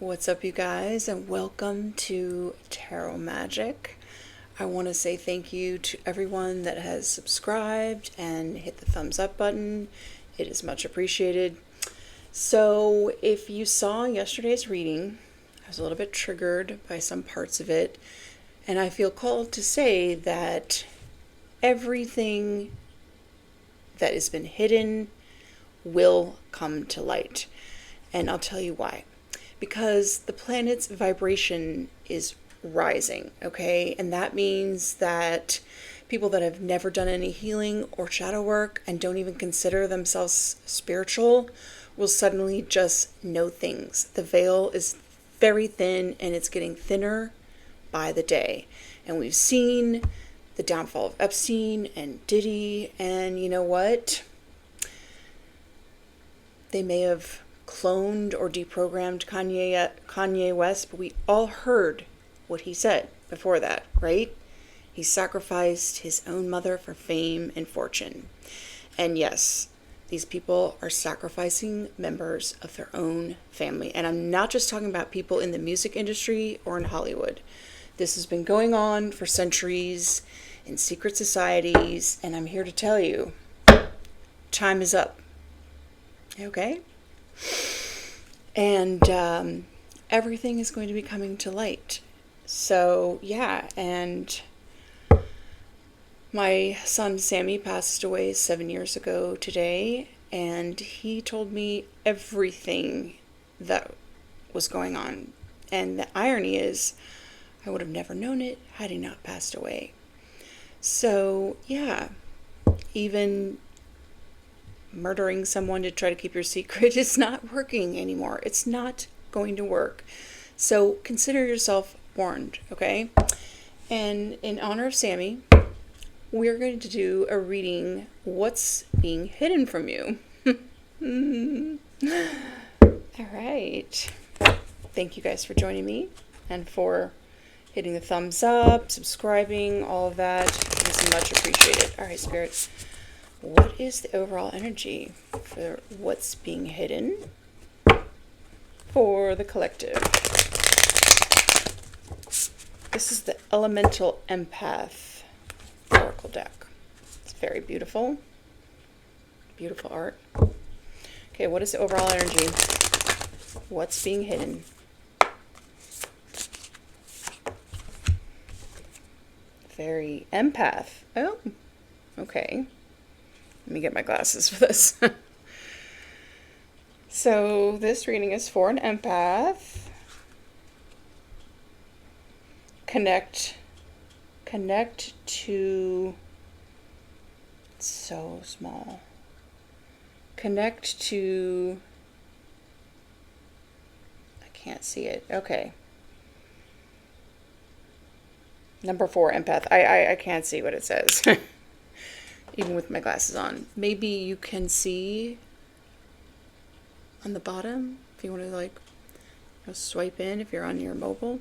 What's up, you guys, and welcome to Tarot Magic. I want to say thank you to everyone that has subscribed and hit the thumbs up button. It is much appreciated. So if you saw yesterday's reading, I was a little bit triggered by some parts of it, and I feel called to say that everything that has been hidden will come to light. And I'll tell you why. Because the planet's vibration is rising, okay? And that means that people that have never done any healing or shadow work and don't even consider themselves spiritual will suddenly just know things. The veil is very thin and it's getting thinner by the day. And we've seen the downfall of Epstein and Diddy, and you know what? They may have cloned or deprogrammed Kanye West, but we all heard what he said before that, right? He sacrificed his own mother for fame and fortune. And yes, these people are sacrificing members of their own family. And I'm not just talking about people in the music industry or in Hollywood. This has been going on for centuries in secret societies, and I'm here to tell you, time is up. Okay? And everything is going to be coming to light. So, yeah, and my son Sammy passed away 7 years ago today, and he told me everything that was going on. And the irony is, I would have never known it had he not passed away. So, yeah, even murdering someone to try to keep your secret is not working anymore. It's not going to work. So consider yourself warned, okay? And in honor of Sammy, we're going to do a reading, What's Being Hidden from You? All right. Thank you guys for joining me and for hitting the thumbs up, subscribing, all of that. It's much appreciated. All right, spirits. What is the overall energy for what's being hidden for the collective? This is the Elemental Empath Oracle deck. It's very beautiful. Beautiful art. Okay, what is the overall energy? What's being hidden? Very empath. Oh, okay. Let me get my glasses for this. So this reading is for an empath. Connect to, it's so small. Connect to, I can't see it. Okay. Number 4, empath. I can't see what it says. Even with my glasses on. Maybe you can see on the bottom if you want to swipe in if you're on your mobile.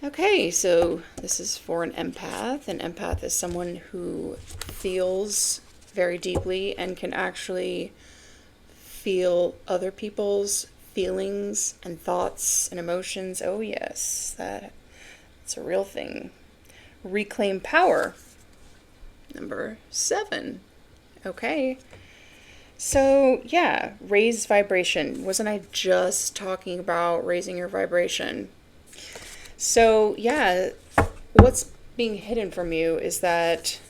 Okay, so this is for an empath. An empath is someone who feels very deeply and can actually feel other people's feelings and thoughts and emotions. Oh yes, that's a real thing. Reclaim power. Number 7. Okay. So, yeah, raise vibration. Wasn't I just talking about raising your vibration? So, yeah, what's being hidden from you is that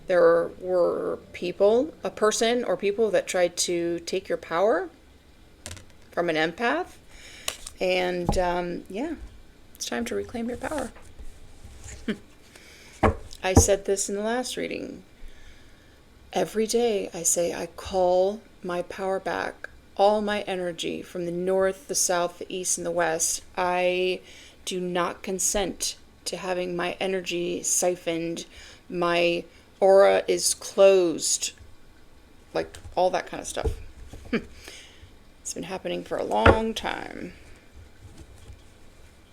there were people, a person or people that tried to take your power from an empath. And, yeah, it's time to reclaim your power. I said this in the last reading. Every day I say I call my power back, all my energy from the north, the south, the east, and the west. I do not consent to having my energy siphoned. My aura is closed. Like all that kind of stuff. It's been happening for a long time.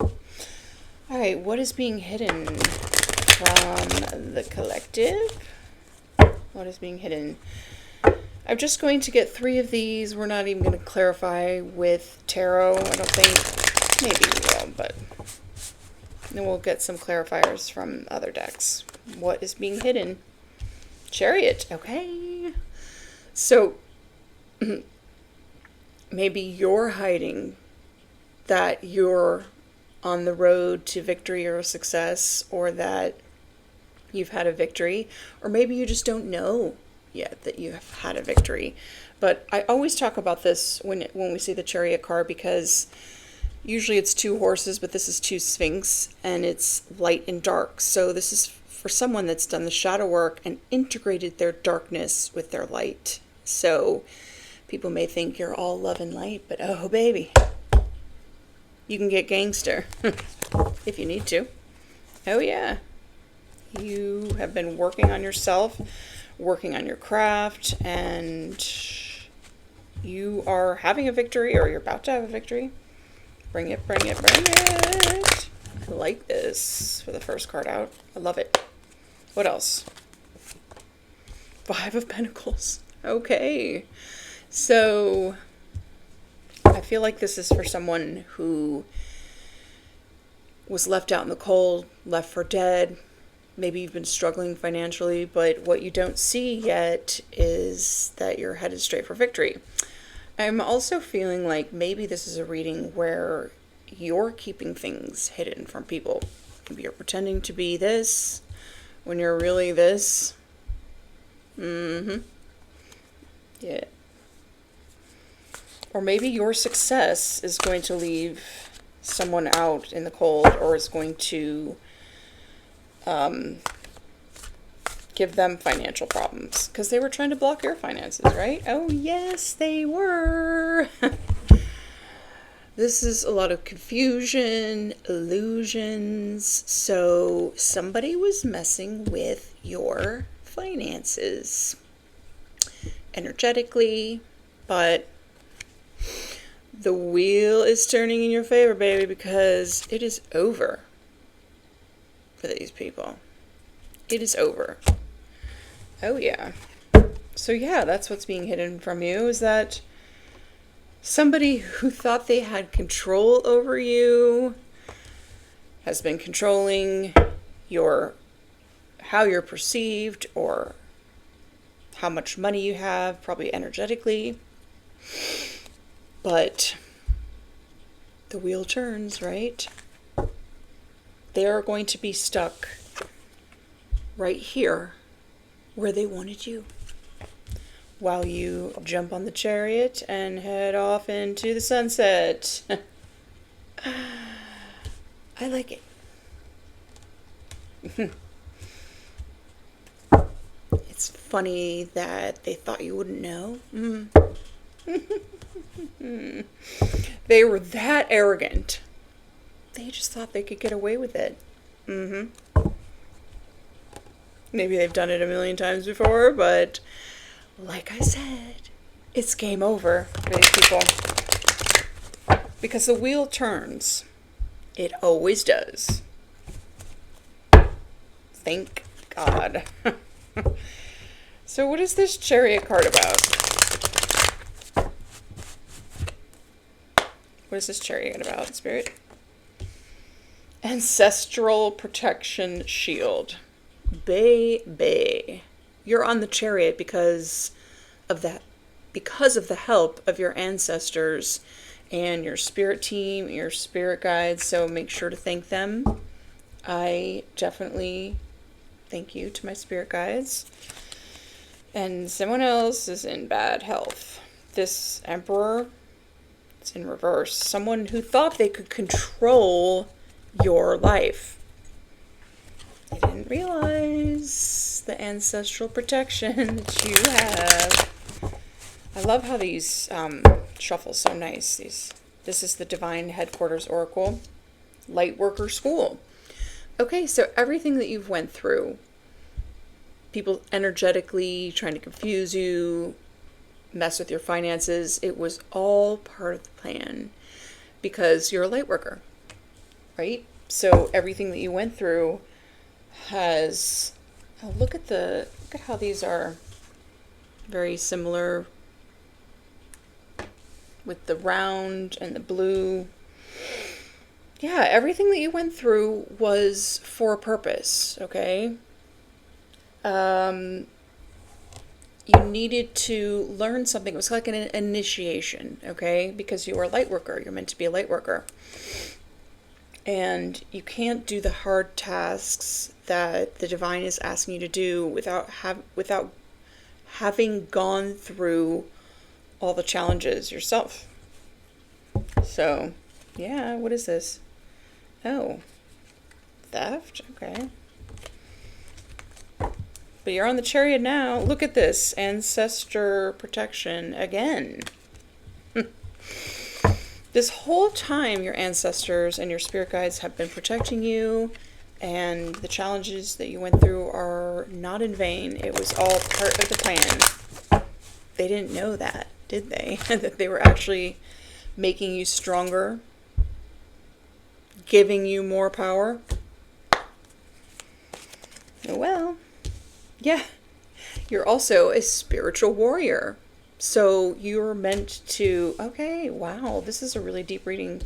All right, what is being hidden from the collective? What is being hidden? I'm just going to get 3 of these. We're not even going to clarify with tarot, I don't think. Maybe we will, but then we'll get some clarifiers from other decks. What is being hidden? Chariot, okay. So, maybe you're hiding that you're on the road to victory or success, or that you've had a victory, or maybe you just don't know yet that you have had a victory. But I always talk about this when we see the Chariot card, because usually it's 2 horses, but this is 2 sphinx, and it's light and dark. So this is for someone that's done the shadow work and integrated their darkness with their light. So people may think you're all love and light, but oh baby, you can get gangster if you need to. Oh yeah. You have been working on yourself, working on your craft, and you are having a victory, or you're about to have a victory. Bring it, bring it, bring it. I like this for the first card out. I love it. What else? 5 of Pentacles. Okay. So I feel like this is for someone who was left out in the cold, left for dead. Maybe you've been struggling financially, but what you don't see yet is that you're headed straight for victory. I'm also feeling like maybe this is a reading where you're keeping things hidden from people. Maybe you're pretending to be this when you're really this. Yeah. Or maybe your success is going to leave someone out in the cold, or is going to give them financial problems because they were trying to block your finances, right? Oh yes, they were. This is a lot of confusion, illusions. So somebody was messing with your finances energetically, but the wheel is turning in your favor, baby, because it is over for these people. It is over. Oh yeah. So yeah, that's what's being hidden from you, is that somebody who thought they had control over you has been controlling how you're perceived, or how much money you have, probably energetically. But the wheel turns, right? They are going to be stuck right here where they wanted you, while you jump on the chariot and head off into the sunset. I like it. It's funny that they thought you wouldn't know. They were that arrogant. They just thought they could get away with it. Maybe they've done it a million times before, but like I said, it's game over for these people. Because the wheel turns. It always does. Thank God. So what is this Chariot card about? What is this Chariot about, Spirit? Ancestral protection shield. Baby. You're on the Chariot because of that. Because of the help of your ancestors and your spirit team, your spirit guides. So make sure to thank them. I definitely thank you to my spirit guides. And someone else is in bad health. This Emperor, it's in reverse. Someone who thought they could control your life. They didn't realize the ancestral protection that you have. I love how these shuffle so nice. This is the Divine Headquarters Oracle, Lightworker School. Okay, so everything that you've went through, people energetically trying to confuse you, mess with your finances, it was all part of the plan because you're a lightworker, right? So everything that you went through has, look at how these are Very similar with the round and the blue. Yeah, everything that you went through was for a purpose, okay? You needed to learn something. It was like an initiation, okay? Because you are a light worker. You're meant to be a light worker. And you can't do the hard tasks that the divine is asking you to do without having gone through all the challenges yourself. So, yeah, what is this? Oh, theft? Okay. But you're on the chariot now. Look at this. Ancestor protection again. This whole time, your ancestors and your spirit guides have been protecting you, and the challenges that you went through are not in vain. It was all part of the plan. They didn't know that, did they? That they were actually making you stronger, giving you more power. Oh, well, yeah. You're also a spiritual warrior. So you're meant to, okay, wow, this is a really deep reading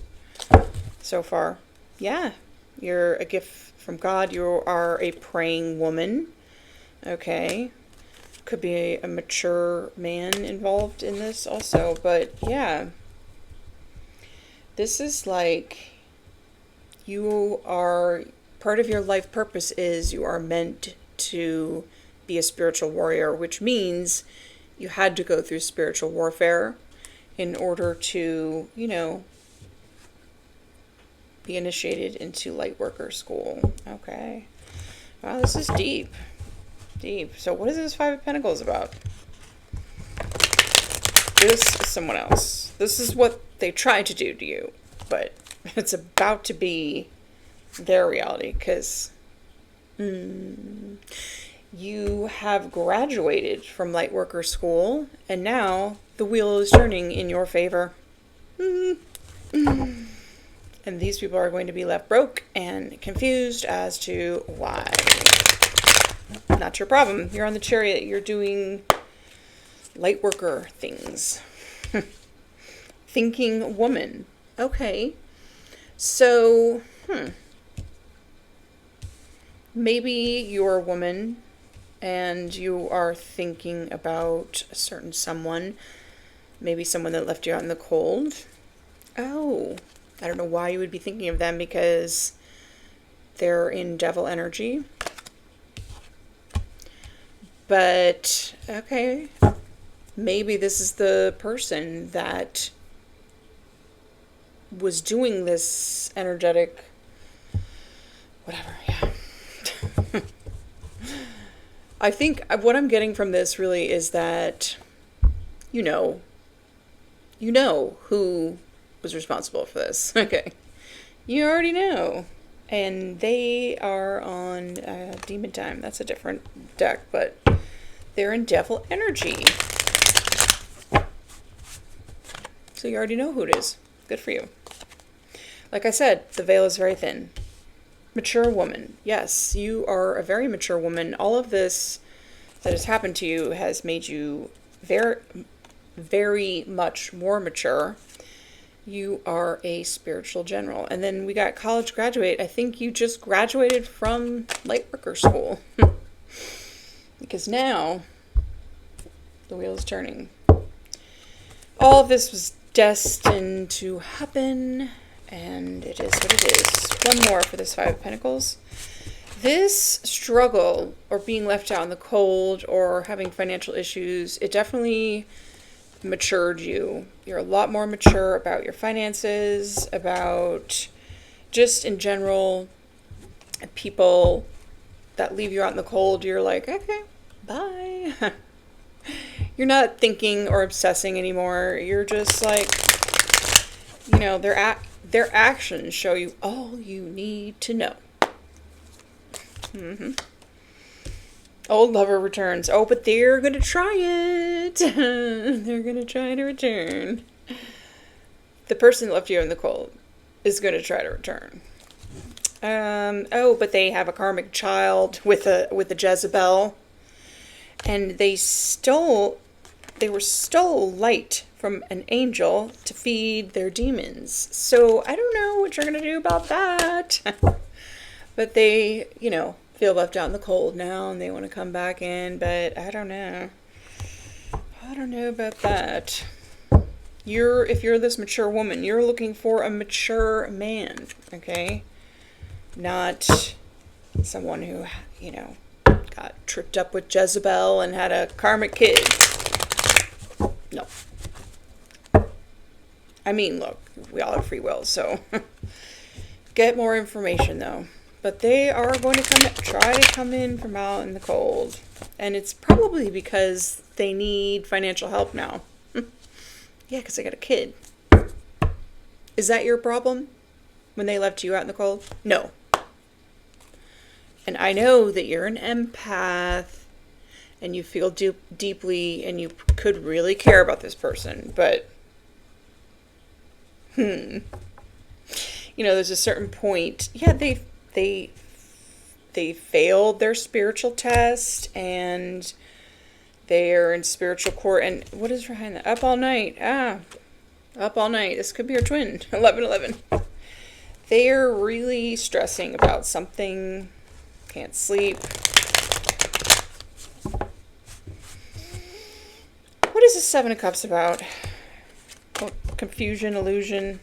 so far. Yeah, you're a gift from God. You are a praying woman. Okay. Could be a mature man involved in this also, but yeah. This is like, you are, part of your life purpose is you are meant to be a spiritual warrior, which means you had to go through spiritual warfare in order to, you know, be initiated into lightworker school. Okay. Wow, this is deep. Deep. So what is this Five of Pentacles about? This is someone else. This is what they tried to do to you, but it's about to be their reality, because you have graduated from lightworker school, and now the wheel is turning in your favor. And these people are going to be left broke and confused as to why. Not your problem. You're on the chariot. You're doing lightworker things. Thinking woman. Okay. So, maybe you're a woman and you are thinking about a certain someone. Maybe someone that left you out in the cold. Oh, I don't know why you would be thinking of them, because they're in devil energy. But, okay, maybe this is the person that was doing this energetic, whatever, yeah. I think what I'm getting from this really is that, you know who was responsible for this. Okay. You already know. And they are on Demon Time. That's a different deck, but they're in devil energy. So you already know who it is. Good for you. Like I said, the veil is very thin. Mature woman. Yes, you are a very mature woman. All of this that has happened to you has made you very, very much more mature. You are a spiritual general. And then we got college graduate. I think you just graduated from lightworker school. Because now the wheel is turning. All of this was destined to happen, and it is what it is. One more for this Five of Pentacles. This struggle, or being left out in the cold, or having financial issues, it definitely matured you. You're a lot more mature about your finances, about just in general, people that leave you out in the cold. You're like, okay, bye. You're not thinking or obsessing anymore. You're just like, you know, their actions show you all you need to know. Old lover returns. Oh, but they're going to try it. They're going to try to return. The person that left you in the cold is going to try to return. Oh, but they have a karmic child with a Jezebel. And they stole they were stole light from an angel to feed their demons. So I don't know what you're going to do about that. But they, you know, feel left out in the cold now and they want to come back in. But I don't know. I don't know about that. If you're this mature woman, you're looking for a mature man, okay? Not someone who, you know, got tripped up with Jezebel and had a karmic kid. No. I mean, look, we all have free will, so get more information, though. But they are going to try to come in from out in the cold. And it's probably because they need financial help now. Yeah, because they got a kid. Is that your problem? When they left you out in the cold? No. And I know that you're an empath and you feel deeply and you could really care about this person, but you know, there's a certain point. Yeah, they failed their spiritual test and they're in spiritual court. And what is behind that? Up all night. Up all night. This could be your twin. 1111. They're really stressing about something. Can't sleep. What is the Seven of Cups about? Oh, confusion, illusion.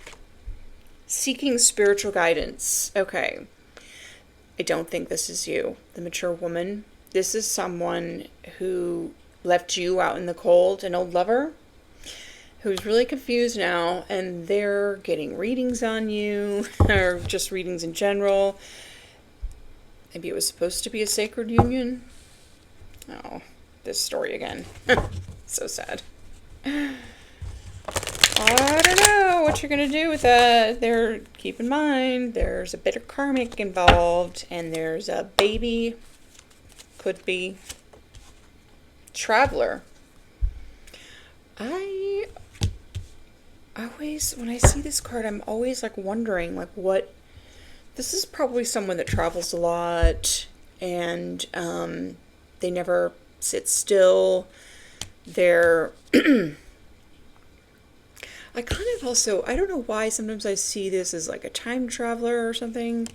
Seeking spiritual guidance. Okay. I don't think this is you, the mature woman. This is someone who left you out in the cold, an old lover who's really confused now, and they're getting readings on you, or just readings in general. Maybe it was supposed to be a sacred union. Oh, this story again. So sad. I don't know what you're going to do with that. Keep in mind, there's a bit of karmic involved, and there's a baby. Could be. Traveler. I always, when I see this card, I'm always like wondering, like, what. This is probably someone that travels a lot, and they never sit still. They're. I kind of also, I don't know why sometimes I see this as like a time traveler or something.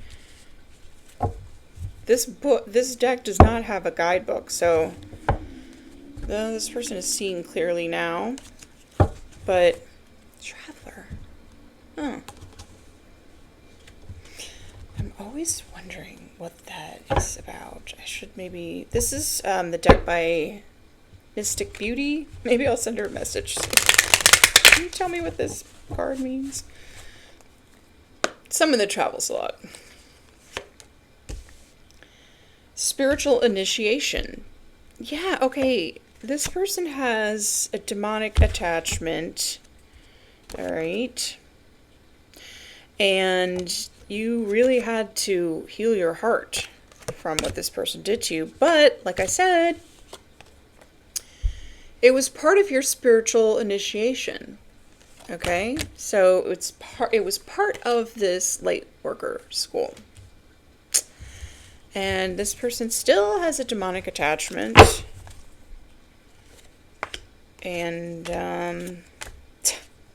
This deck does not have a guidebook, so this person is seeing clearly now. But traveler. Huh. I'm always wondering what that is about. I should maybe, this is the deck by Mystic Beauty. Maybe I'll send her a message. Can you tell me what this card means? Someone that travels a lot. Spiritual initiation. Yeah, okay. This person has a demonic attachment. All right. And you really had to heal your heart from what this person did to you. But, like I said, it was part of your spiritual initiation. Okay, so it was part of this lightworker school. And this person still has a demonic attachment. And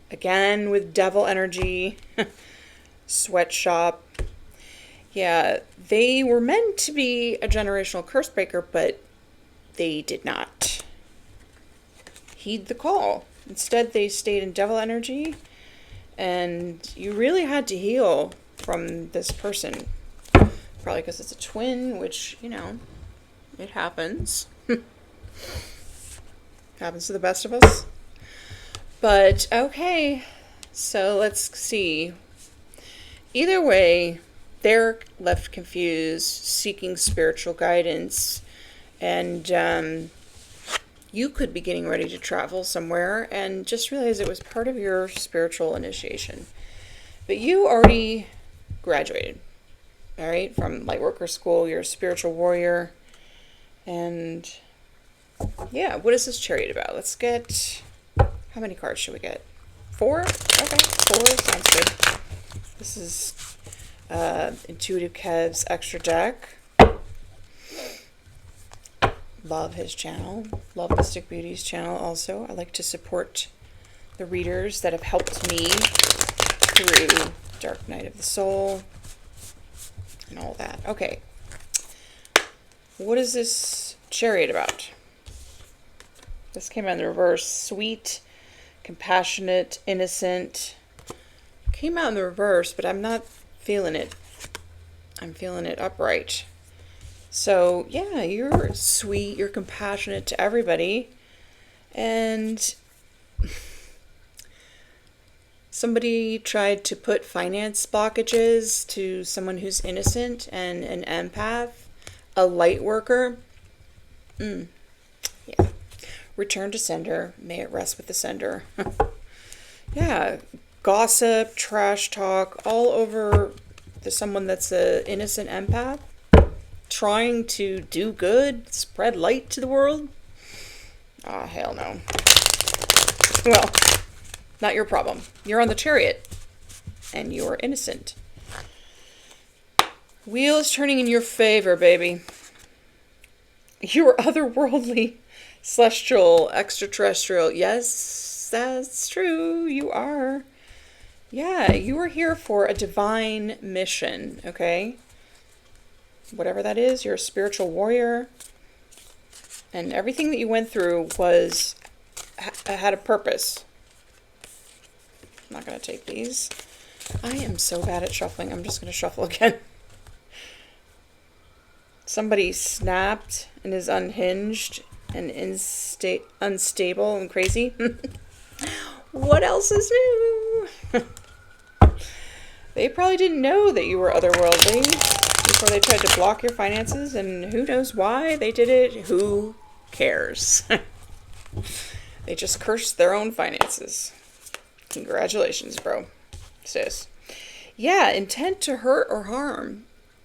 again with devil energy, sweatshop. Yeah, they were meant to be a generational curse breaker, but they did not heed the call. Instead, they stayed in devil energy, and you really had to heal from this person. Probably because it's a twin, which, you know, it happens. Happens to the best of us. But, okay, so let's see. Either way, they're left confused, seeking spiritual guidance, and you could be getting ready to travel somewhere and just realize it was part of your spiritual initiation. But you already graduated, all right, from Lightworker School. You're a spiritual warrior. And yeah, what is this Chariot about? Let's get, how many cards should we get? 4? Okay, 4 sounds good. This is Intuitive Kev's extra deck. Love his channel. Love Mystic Beauty's channel also. I like to support the readers that have helped me through Dark Night of the Soul and all that. Okay. What is this chariot about? This came out in the reverse. Sweet, compassionate, innocent. Came out in the reverse, but I'm not feeling it. I'm feeling it upright. So, yeah, you're sweet, you're compassionate to everybody. And somebody tried to put finance blockages to someone who's innocent and an empath, a lightworker. Yeah. Return to sender. May it rest with the sender. Yeah. Gossip, trash talk, all over someone that's an innocent empath. Trying to do good, spread light to the world. Ah, hell no. Well, not your problem. You're on the chariot, and you're innocent. Wheel is turning in your favor, baby. You're otherworldly, celestial, extraterrestrial. Yes, that's true. You are. Yeah, you are here for a divine mission, okay? Whatever that is, you're a spiritual warrior. And everything that you went through had a purpose. I'm not going to take these. I am so bad at shuffling. I'm just going to shuffle again. Somebody snapped and is unhinged and unstable and crazy. What else is new? They probably didn't know that you were otherworldly before they tried to block your finances, and who knows why they did it. Who cares? They just cursed their own finances. Congratulations, bro. Sis. Yeah, intent to hurt or harm.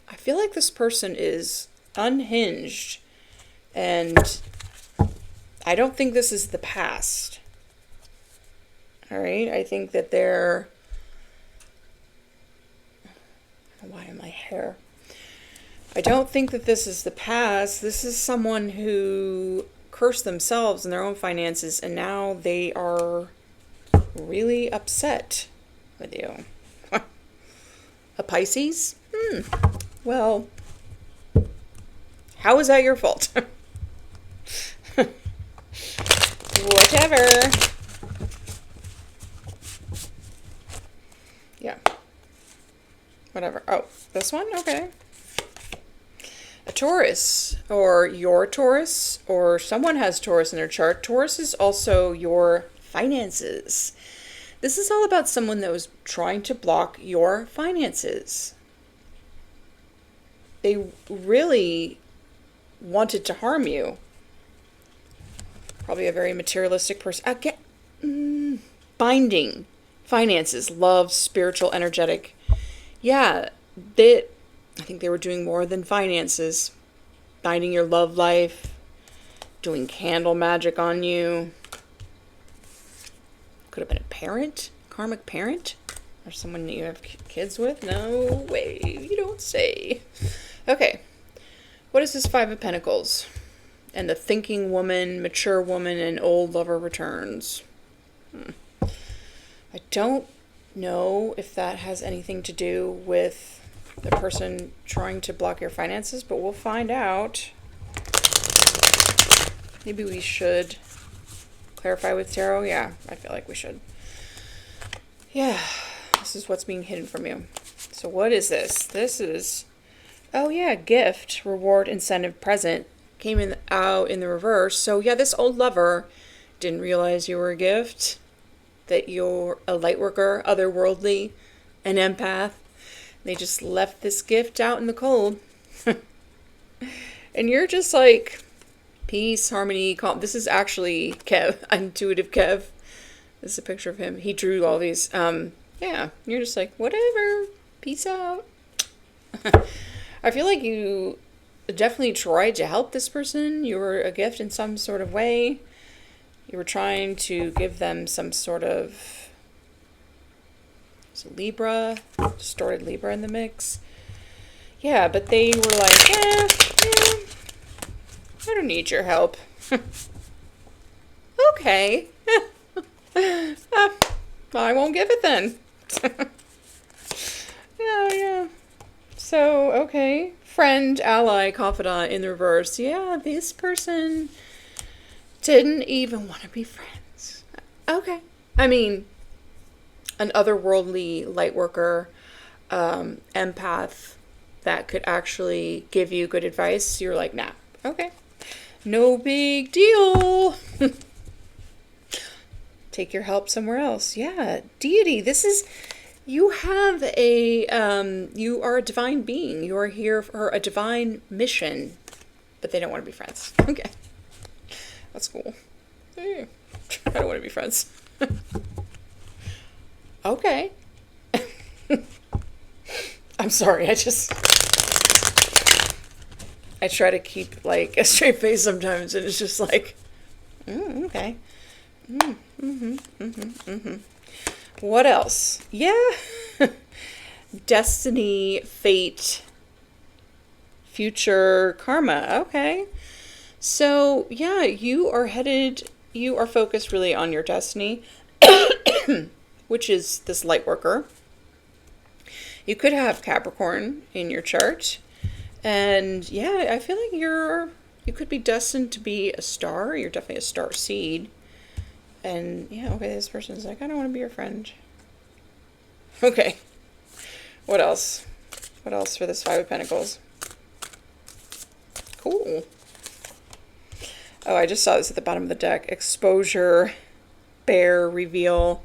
I feel like this person is unhinged, and I don't think this is the past. All right, I think that they're... Why am I hair? I don't think that this is the past. This is someone who cursed themselves in their own finances, and now they are really upset with you. A Pisces? Well, how is that your fault? Whatever. Yeah. Whatever. Oh, this one? Okay. A Taurus, or your Taurus, or someone has Taurus in their chart. Taurus is also your finances. This is all about someone that was trying to block your finances. They really wanted to harm you. Probably a very materialistic person. Again, binding. Finances, love, spiritual, energetic. Yeah, I think they were doing more than finances. Binding your love life. Doing candle magic on you. Could have been a parent. Karmic parent. Or someone that you have kids with. No way. You don't say. Okay. What is this Five of Pentacles? And the thinking woman, mature woman, and old lover returns. I don't know if that has anything to do with the person trying to block your finances, but we'll find out. Maybe we should clarify with tarot. Yeah, I feel like we should. Yeah, this is what's being hidden from you. So what is this? This is, oh yeah, gift, reward, incentive, present. Came out in the reverse. So yeah, this old lover didn't realize you were a gift. That you're a lightworker, otherworldly, an empath. They just left this gift out in the cold. And you're just like, peace, harmony, calm. This is actually Kev, intuitive Kev. This is a picture of him. He drew all these. Yeah, you're just like, whatever, peace out. I feel like you definitely tried to help this person. You were a gift in some sort of way. You were trying to give them some sort of, Libra, distorted Libra in the mix. Yeah, but they were like, yeah. I don't need your help. Okay. I won't give it then. Yeah. So, okay. Friend, ally, confidant in the reverse. Yeah, this person didn't even want to be friends. Okay. I mean, an otherworldly lightworker, empath that could actually give you good advice. You're like, nah. Okay. No big deal. Take your help somewhere else. Yeah. Deity. This is... You have you are a divine being. You are here for a divine mission, but they don't want to be friends. Okay. That's cool. Hey, I don't want to be friends. Okay. I'm sorry. I try to keep like a straight face sometimes, and it's just like, okay. What else? Yeah. Destiny, fate, future, karma. Okay. So, yeah, you are focused really on your destiny, which is this light worker. You could have Capricorn in your chart. And yeah, I feel like you could be destined to be a star. You're definitely a star seed. And yeah, okay, this person's like, I don't want to be your friend. Okay. What else? What else for this Five of Pentacles? Cool. Oh, I just saw this at the bottom of the deck. Exposure, bear, reveal.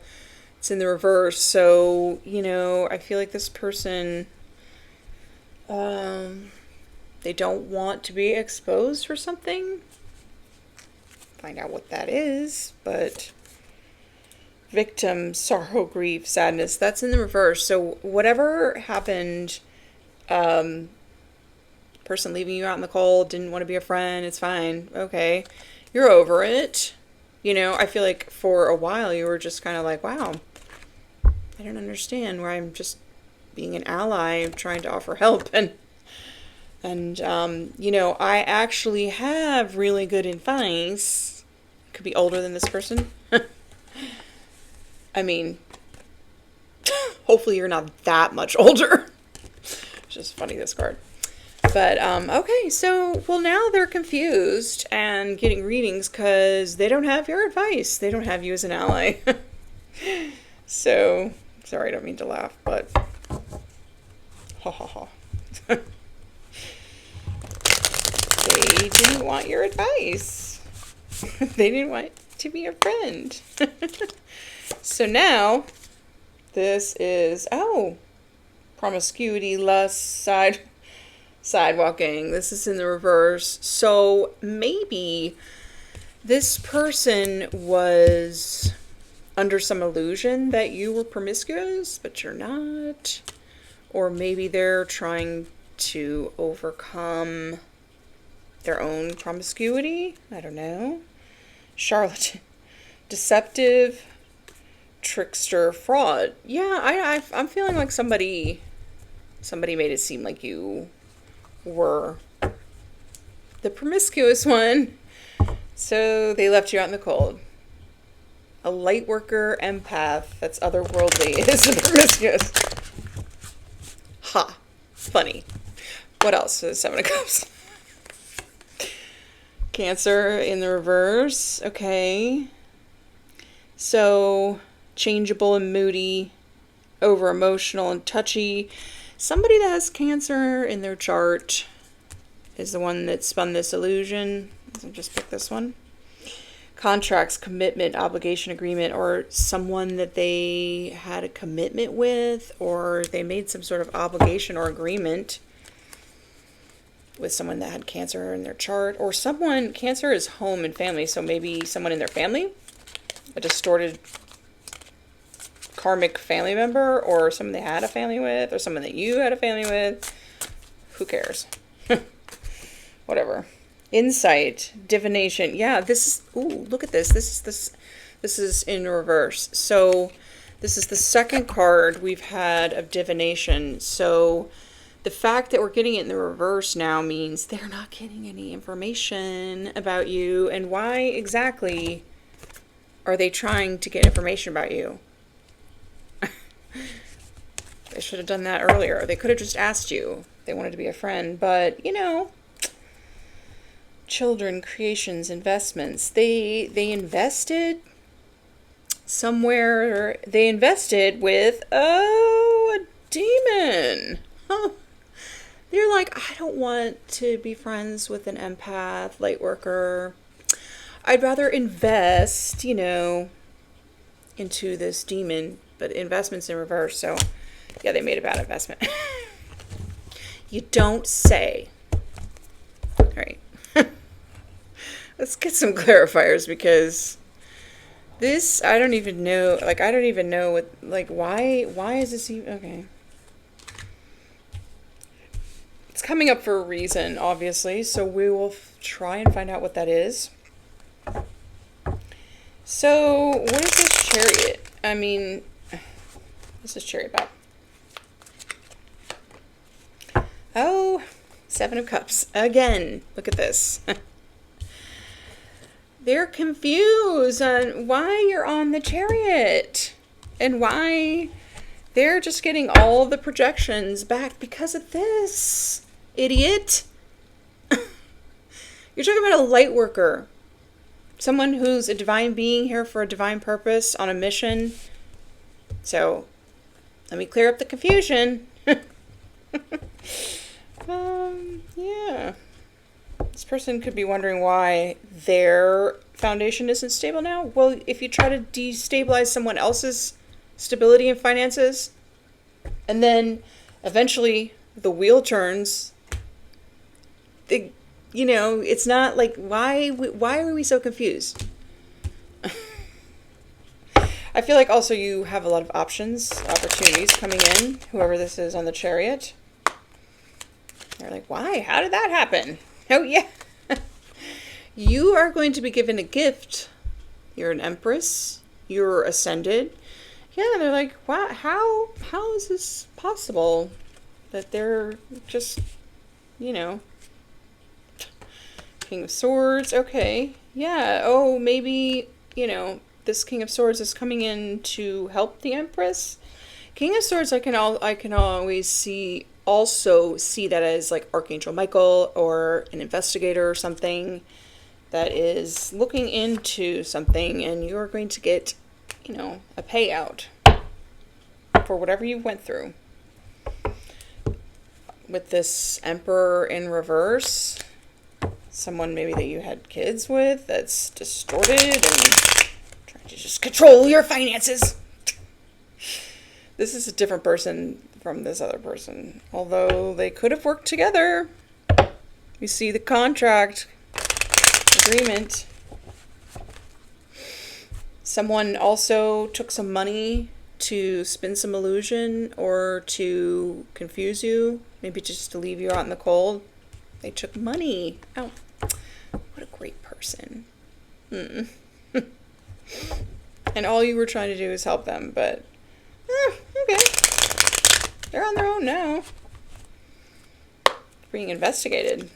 It's in the reverse. So, I feel like this person, they don't want to be exposed for something. Find out what that is, but victim, sorrow, grief, sadness, that's in the reverse. So whatever happened, person leaving you out in the cold, didn't want to be a friend, it's fine. Okay. You're over it. I feel like for a while you were just kind of like, wow, I don't understand where I'm just being an ally, trying to offer help. And I actually have really good advice. Could be older than this person. I mean, hopefully you're not that much older. It's just funny, this card. But, okay, so, well, now they're confused and getting readings because they don't have your advice. They don't have you as an ally. So, sorry, I don't mean to laugh, but, ha ha ha. They didn't want your advice. They didn't want to be your friend. So now, this is, promiscuity, lust, sidewalking. This is in the reverse. So maybe this person was under some illusion that you were promiscuous, but you're not. Or maybe they're trying to overcome their own promiscuity. I don't know. Charlatan, deceptive, trickster, fraud. Yeah, I'm feeling like somebody made it seem like you were the promiscuous one. So they left you out in the cold. A light worker, empath, that's otherworldly, is the promiscuous. Ha. Funny. What else? So the Seven of Cups. Cancer in the reverse. Okay. So, changeable and moody, over emotional and touchy. Somebody that has Cancer in their chart is the one that spun this illusion. So just pick this one. Contracts, commitment, obligation, agreement, or someone that they had a commitment with, or they made some sort of obligation or agreement with someone that had Cancer in their chart, or someone, Cancer is home and family, so maybe someone in their family, a distorted karmic family member, or someone they had a family with, or someone that you had a family with. Who cares? Whatever. Insight, divination. Yeah, this is, ooh, look at this. This is in reverse. So this is the second card we've had of divination. So The fact that we're getting it in the reverse now means they're not getting any information about you. And why exactly are they trying to get information about you? They should have done that earlier. They could have just asked you. They wanted to be a friend. But, you know, children, creations, investments. They invested somewhere. They invested with, a demon. Huh. They're like, I don't want to be friends with an empath, lightworker. I'd rather invest, you know, into this demon, but investment's in reverse. So, yeah, they made a bad investment. You don't say. All right. Let's get some clarifiers, because this, I don't even know, like, I don't even know what, like, why is this even, okay. It's coming up for a reason, obviously, so we will try and find out what that is. So, what is this chariot? I mean, what's this chariot about? Oh, 7 of Cups. Again, look at this. They're confused on why you're on the chariot and why they're just getting all the projections back because of this. Idiot. You're talking about a light worker. Someone who's a divine being here for a divine purpose on a mission. So, let me clear up the confusion. Yeah. This person could be wondering why their foundation isn't stable now. Well, if you try to destabilize someone else's stability and finances, and then eventually the wheel turns, you know, it's not like, why are we so confused? I feel like also you have a lot of opportunities coming in, whoever this is on the chariot. They're like, why? How did that happen? Oh, yeah. You are going to be given a gift. You're an empress. You're ascended. Yeah, they're like, wow, how is this possible? That they're just, you know, King of Swords. Okay. Yeah. Oh, maybe, you know, this King of Swords is coming in to help the Empress. King of Swords, I can always also see that as like Archangel Michael or an investigator or something that is looking into something, and you're going to get, you know, a payout for whatever you went through. With this Emperor in reverse, someone maybe that you had kids with that's distorted and trying to just control your finances. This is a different person from this other person, although they could have worked together. You see the contract agreement. Someone also took some money to spin some illusion or to confuse you, maybe just to leave you out in the cold. They took money. Oh, what a great person. And all you were trying to do is help them, but okay. They're on their own now. Being investigated.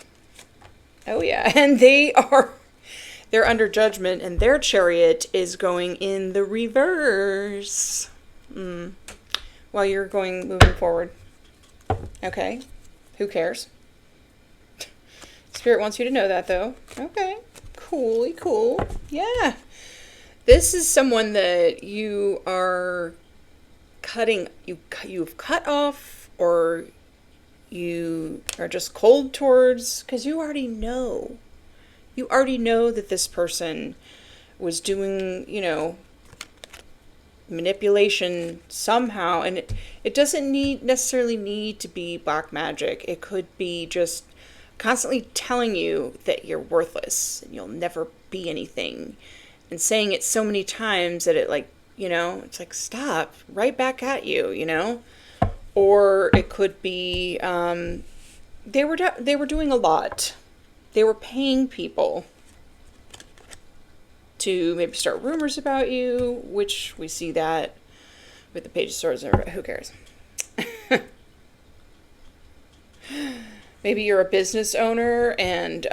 Oh yeah, and they're under judgment, and their chariot is going in the reverse. While you're moving forward. Okay. Who cares? Spirit wants you to know that, though. Okay. Cool. Yeah. This is someone that you are you've cut off, or you are just cold towards, because you already know. You already know that this person was doing, you know, manipulation somehow, and it doesn't necessarily need to be black magic. It could be just constantly telling you that you're worthless and you'll never be anything, and saying it so many times that it, like, you know, it's like, stop, right back at you, you know. Or it could be they were doing a lot. They were paying people to maybe start rumors about you, which we see that with the Page of Swords. Who cares? Maybe you're a business owner and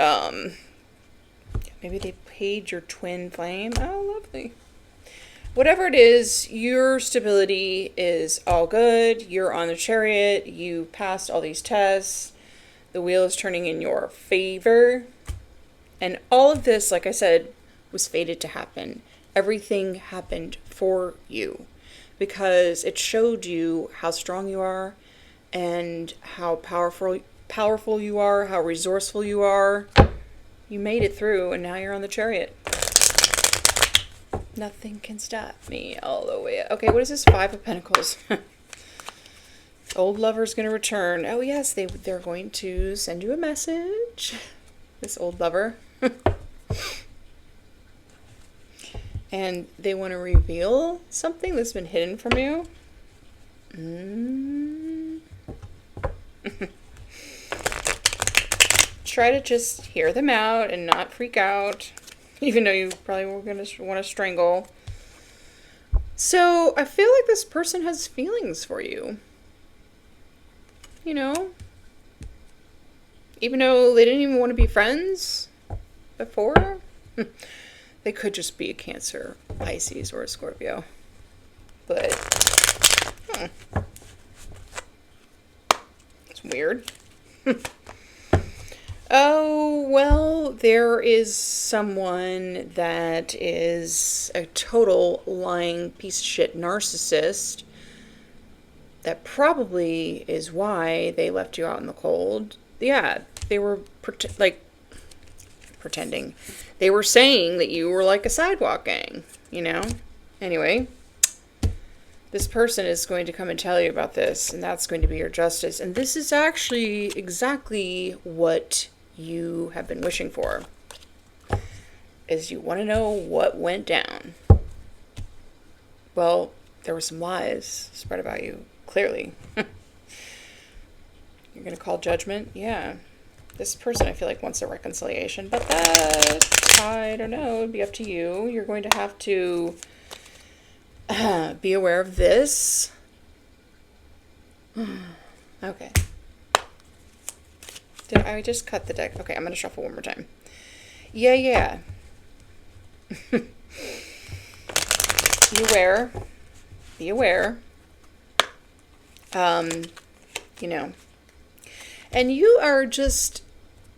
maybe they paid your twin flame. Oh, lovely. Whatever it is, your stability is all good. You're on the chariot. You passed all these tests. The wheel is turning in your favor. And all of this, like I said, was fated to happen. Everything happened for you because it showed you how strong you are and how powerful you are, how resourceful you are. You made it through and now you're on the chariot. Nothing can stop me all the way. Okay, what is this? 5 of Pentacles. Old lover's going to return. Oh, yes, they're going to send you a message. This old lover. And they want to reveal something that's been hidden from you. Try to just hear them out and not freak out. Even though you probably were going to want to strangle. So, I feel like this person has feelings for you. You know? Even though they didn't even want to be friends before. They could just be a Cancer, Pisces, or a Scorpio. But, it's weird. Oh, well, there is someone that is a total lying piece of shit narcissist. That probably is why they left you out in the cold. Yeah, they were pretending. They were saying that you were like a sidewalk gang, you know? Anyway, this person is going to come and tell you about this, and that's going to be your justice. And this is actually exactly what you have been wishing for, is you want to know what went down. Well, there were some lies spread about you, clearly. You're going to call judgment? Yeah. This person, I feel like, wants a reconciliation, but that, I don't know, it'd be up to you. You're going to have to be aware of this. Okay. Did I just cut the deck? Okay, I'm going to shuffle one more time. Yeah. Be aware. You know. And you are just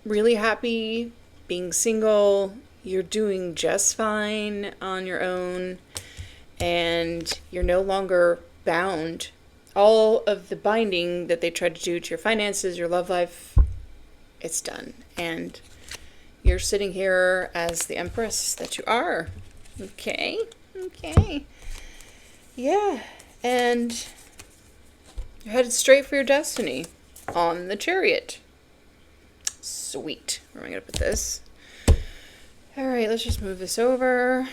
really happy being single. You're doing just fine on your own. And you're no longer bound. All of the binding that they tried to do to your finances, your love life, it's done. And you're sitting here as the Empress that you are. Okay. Yeah. And you're headed straight for your destiny on the chariot. Sweet. Where am I going to put this? All right, let's just move this over.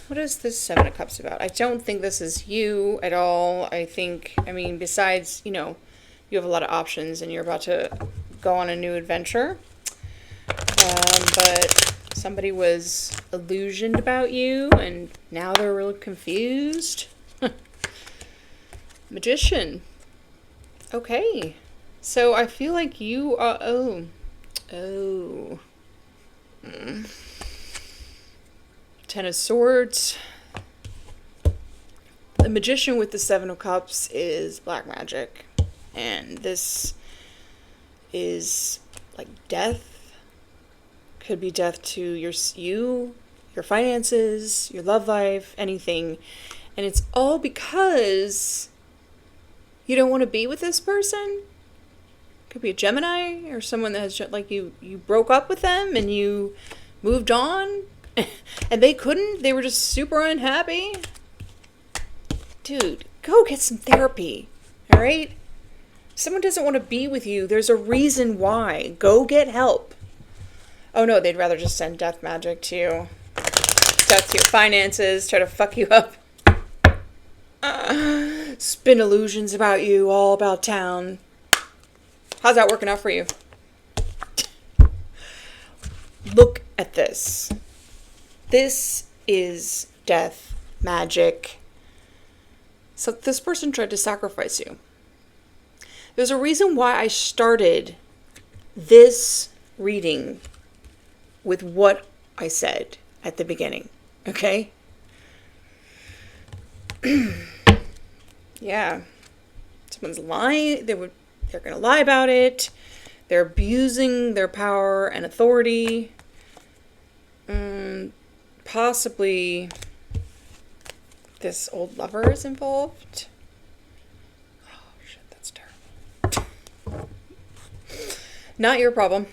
What is this 7 of Cups about? I don't think this is you at all. I mean, besides, you have a lot of options and you're about to go on a new adventure. But somebody was illusioned about you and now they're really confused. Magician. Okay. So I feel like you are, Ten of Swords. The Magician with the 7 of Cups is black magic. And this is like death. Could be death to your finances, your love life, anything. And it's all because you don't want to be with this person. Could be a Gemini or someone that has, like, you broke up with them and you moved on and they couldn't. They were just super unhappy. Dude, go get some therapy. All right? If someone doesn't want to be with you, there's a reason why. Go get help. Oh no, they'd rather just send death magic to you. Death to your finances, try to fuck you up. Spin illusions about you, all about town. How's that working out for you? Look at this. This is death magic. So this person tried to sacrifice you. There's a reason why I started this reading with what I said at the beginning, okay? Yeah. Someone's lying. They're going to lie about it. They're abusing their power and authority. Possibly this old lover is involved. Oh, shit, that's terrible. Not your problem.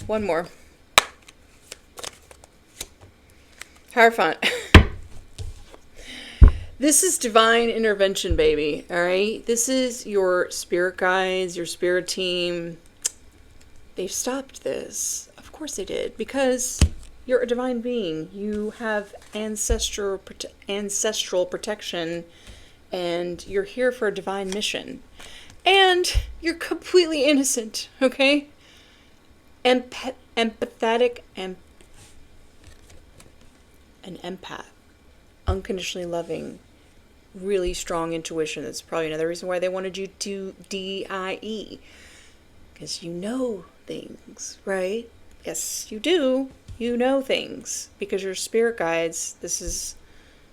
One more. Hierophant. This is divine intervention, baby. All right? This is your spirit guides, your spirit team. They've stopped this. Of course they did. Because you're a divine being. You have ancestral protection. And you're here for a divine mission. And you're completely innocent. Okay? Empathetic and an empath. Unconditionally loving. Really strong intuition. That's probably another reason why they wanted you to DIE. Because you know things, right? Yes, you do. You know things. Because you're spirit guides. This is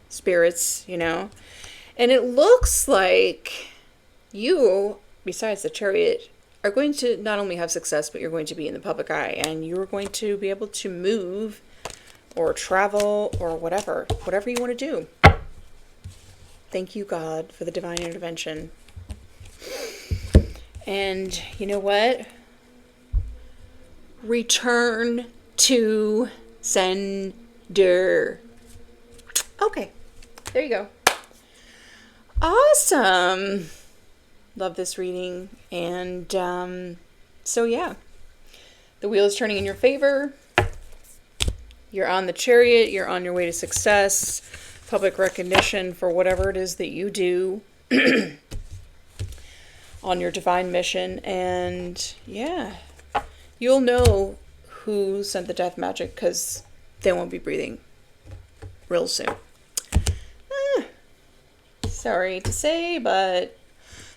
spirits, you know. And it looks like you, besides the chariot, are going to not only have success, but you're going to be in the public eye. And you're going to be able to move or travel or whatever you want to do. Thank you, God, for the divine intervention. And you know what? Return to sender. Okay, there you go. Awesome. Love this reading. And so yeah, the wheel is turning in your favor. You're on the chariot. You're on your way to success, public recognition for whatever it is that you do on your divine mission. And yeah, you'll know who sent the death magic because they won't be breathing real soon. Sorry to say, but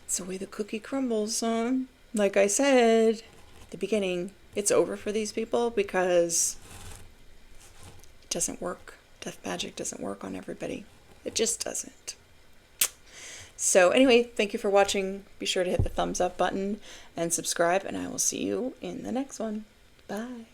it's the way the cookie crumbles, huh? Like I said at the beginning, it's over for these people because it doesn't work. Death magic doesn't work on everybody. It just doesn't. So anyway, thank you for watching. Be sure to hit the thumbs up button and subscribe, and I will see you in the next one. Bye.